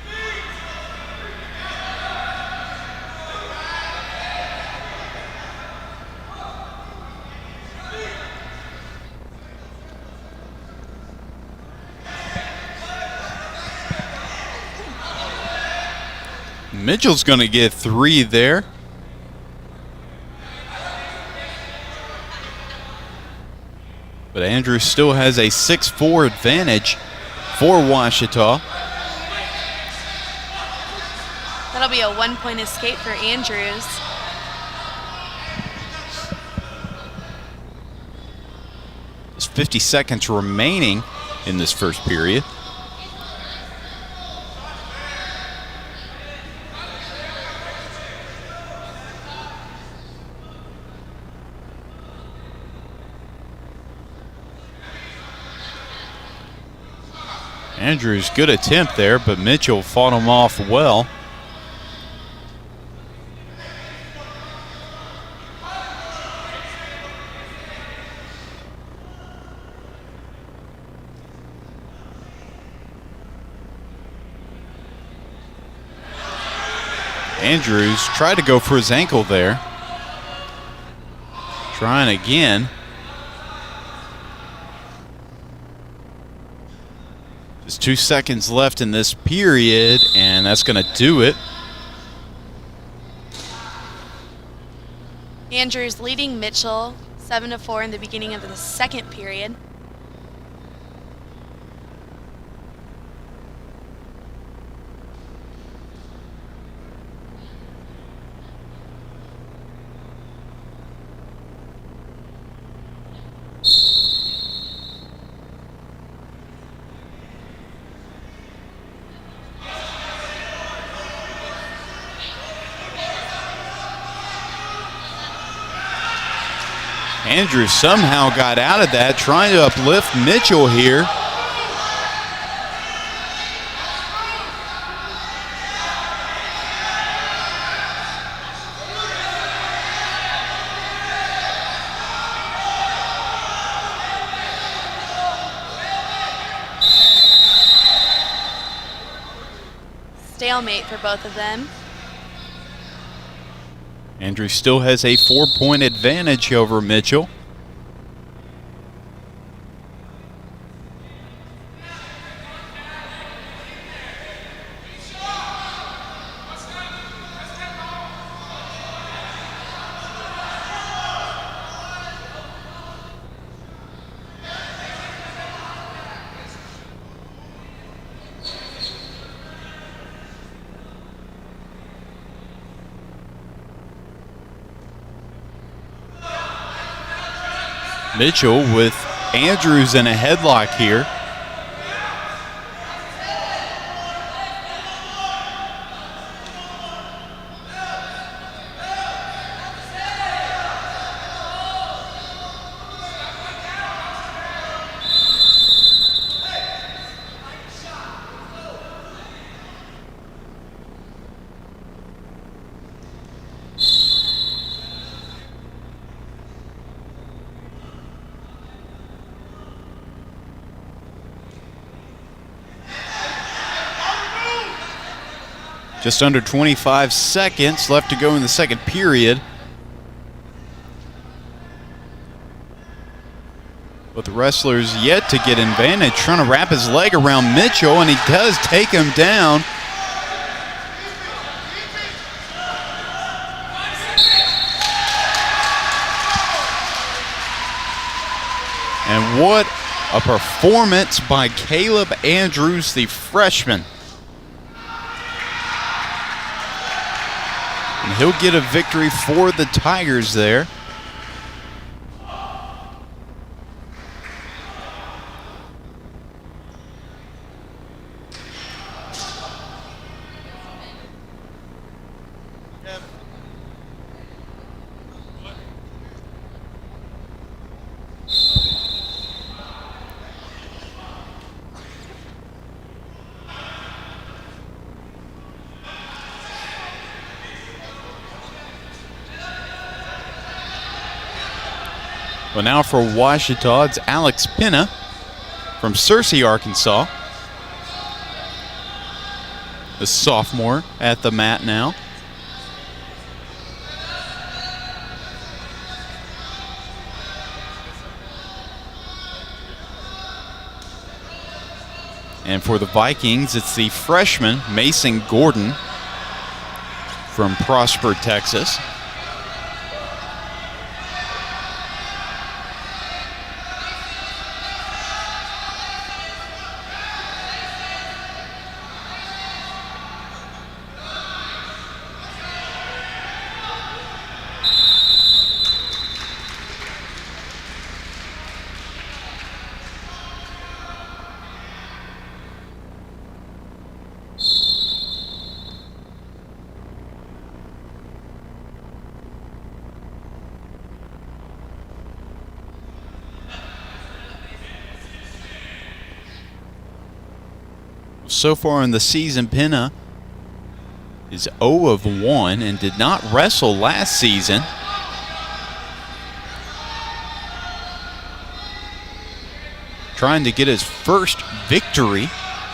Mitchell's going to get 3 there. But Andrews still has a 6-4 advantage for Ouachita. That'll be a 1-point escape for Andrews. There's 50 seconds remaining in this first period. Andrews, good attempt there, but Mitchell fought him off well. Andrews tried to go for his ankle there. Trying again. Just 2 seconds left in this period, and that's going to do it. Andrews leading Mitchell 7-4 in the beginning of the second period. Andrews somehow got out of that, trying to uplift Mitchell here. Stalemate for both of them. Andrews still has a 4-point advantage over Mitchell. Mitchell with Andrews in a headlock here. Just under 25 seconds left to go in the second period. But the wrestler's yet to get advantage, trying to wrap his leg around Mitchell, and he does take him down. And what a performance by Caleb Andrews, the freshman. And he'll get a victory for the Tigers there. Well, now for Ouachita, it's Alex Pena from Searcy, Arkansas. The sophomore at the mat now. And for the Vikings, it's the freshman, Mason Gordon from Prosper, Texas. So far in the season, Pena is 0 of 1 and did not wrestle last season. Trying to get his first victory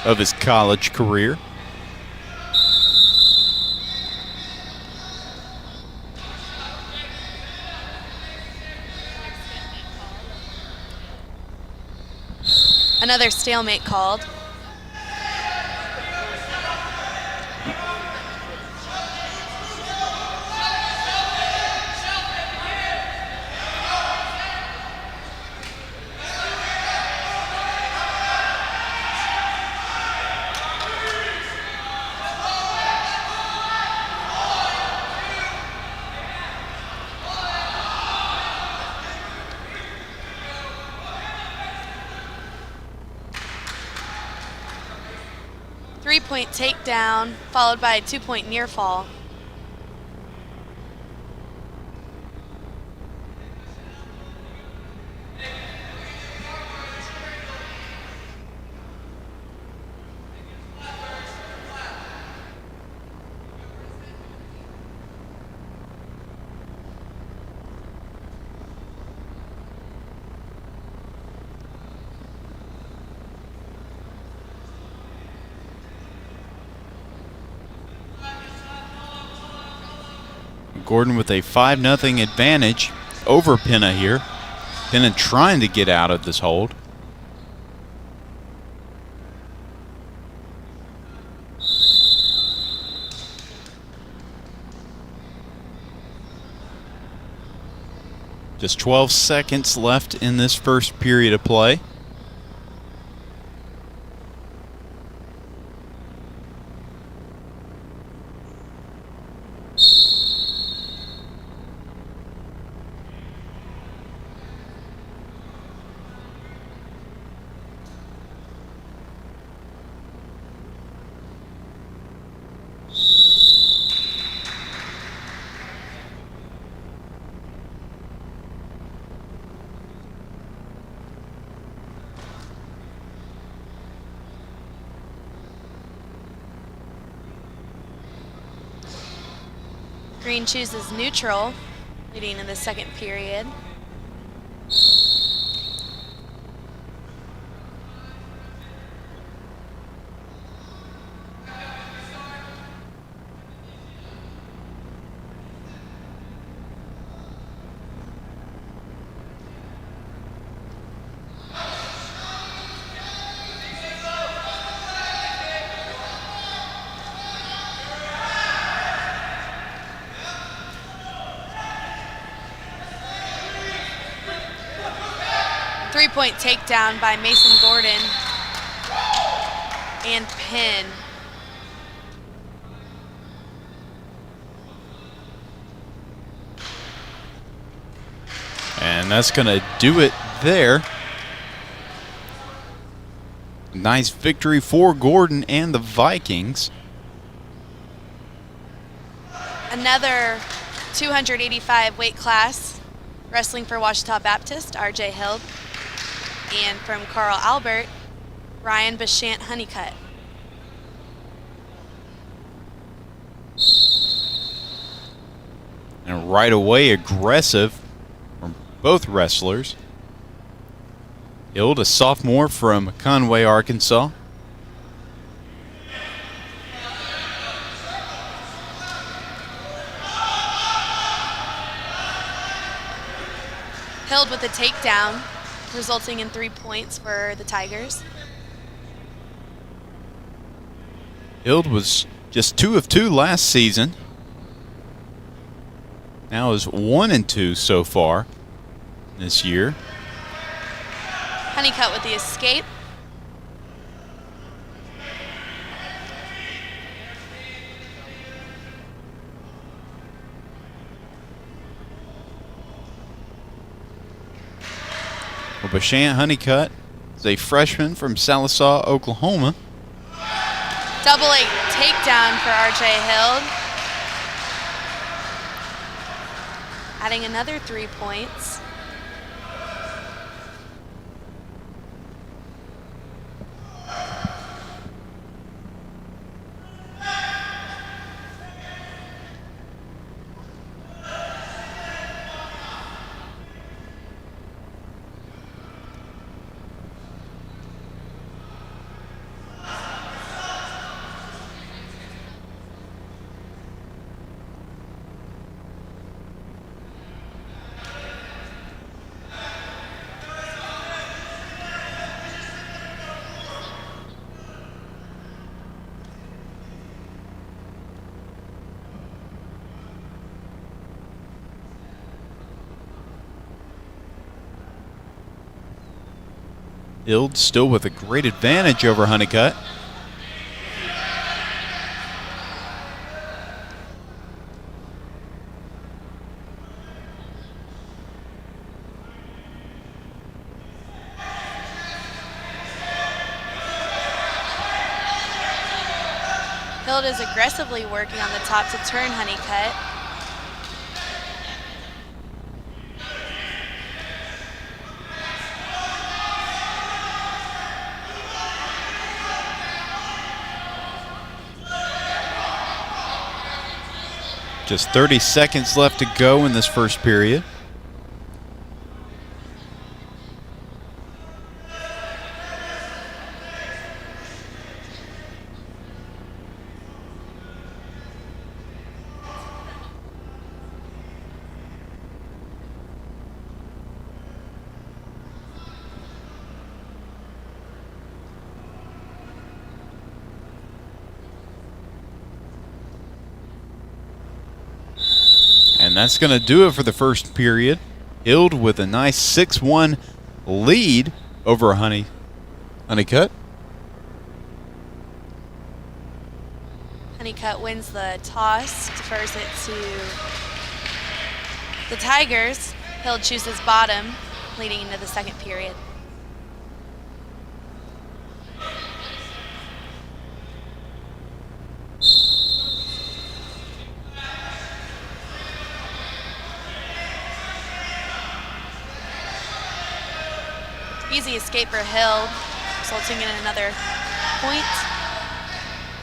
of his college career. Another stalemate called. Three-point takedown, followed by a 2-point near fall. Gordon with a 5-0 advantage over Penna here. Penna trying to get out of this hold. Just 12 seconds left in this first period of play. Green chooses neutral, leading in the second period. Three-point takedown by Mason Gordon and pin. And that's going to do it there. Nice victory for Gordon and the Vikings. Another 285 weight class wrestling for Ouachita Baptist, RJ Hild. And from Carl Albert, Ryan Bashant Honeycutt. And right away, aggressive from both wrestlers. Hild, a sophomore from Conway, Arkansas. Hild with a takedown, resulting in 3 points for the Tigers. Hild was just 2 of 2 last season. Now is 1 and 2 so far this year. Honeycutt with the escape. Well, Bashant Honeycutt is a freshman from Sallisaw, Oklahoma. Double A takedown for RJ Hild. Adding another 3 points. Hild still with a great advantage over Honeycutt. Hild is aggressively working on the top to turn Honeycutt. Just 30 seconds left to go in this first period. And that's going to do it for the first period. Hild with a nice 6-1 lead over Honeycutt. Honeycutt wins the toss, defers it to the Tigers. Hild chooses bottom, leading into the second period. Easy escape for Hild, resulting in another point.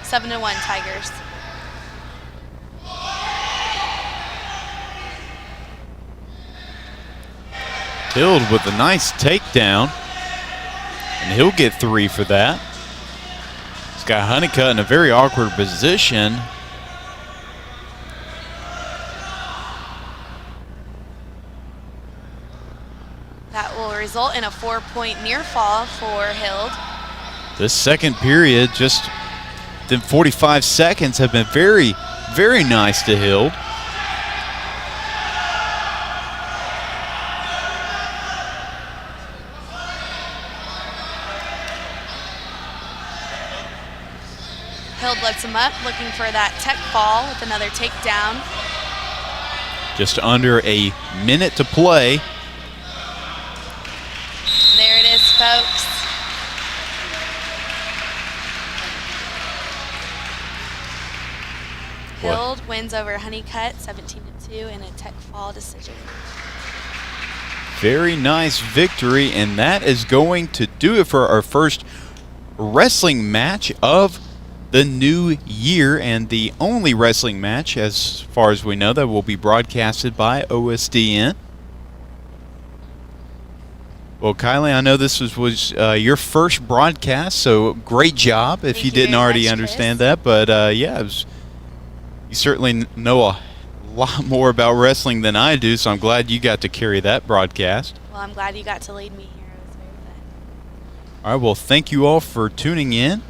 7-1 Tigers. Hild with a nice takedown, and he'll get 3 for that. He's got Honeycutt in a very awkward position. That will result in a 4-point near fall for Hild. This second period, just the 45 seconds have been very, very nice to Hild. Hild lets him up, looking for that tech fall with another takedown. Just under a minute to play. There it is, folks. Hild wins over Honeycutt 17-2 in a tech fall decision. Very nice victory, and that is going to do it for our first wrestling match of the new year, and the only wrestling match, as far as we know, that will be broadcasted by OSDN. Well, Kylie, I know this was your first broadcast, so great job if you didn't already understand that. But yeah, you certainly know a lot more about wrestling than I do, so I'm glad you got to carry that broadcast. Well, I'm glad you got to lead me here. It was very fun. All right, well, thank you all for tuning in.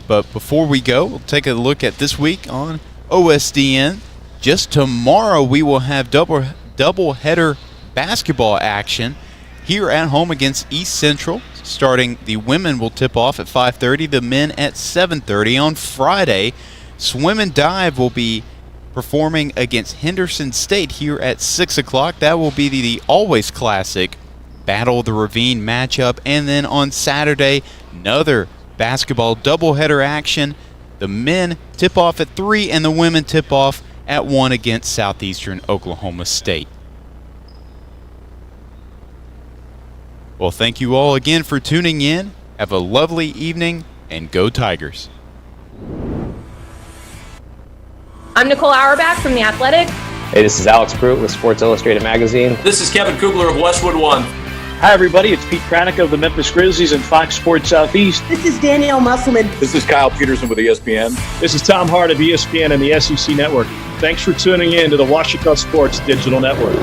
But before we go, we'll take a look at this week on OSDN. Just tomorrow, we will have double header basketball action here at home against East Central. Starting, the women will tip off at 5:30, the men at 7:30. On Friday, swim and dive will be performing against Henderson State here at 6 o'clock. That will be the always classic Battle of the Ravine matchup. And then on Saturday, another basketball doubleheader action. The men tip off at 3 and the women tip off at 1 against Southeastern Oklahoma State. Well, thank you all again for tuning in. Have a lovely evening, and go Tigers. I'm Nicole Auerbach from The Athletic. Hey, this is Alex Pruitt with Sports Illustrated Magazine. This is Kevin Kugler of Westwood One. Hi, everybody. It's Pete Pranica of the Memphis Grizzlies and Fox Sports Southeast. This is Danielle Musselman. This is Kyle Peterson with ESPN. This is Tom Hart of ESPN and the SEC Network. Thanks for tuning in to the Washita Sports Digital Network.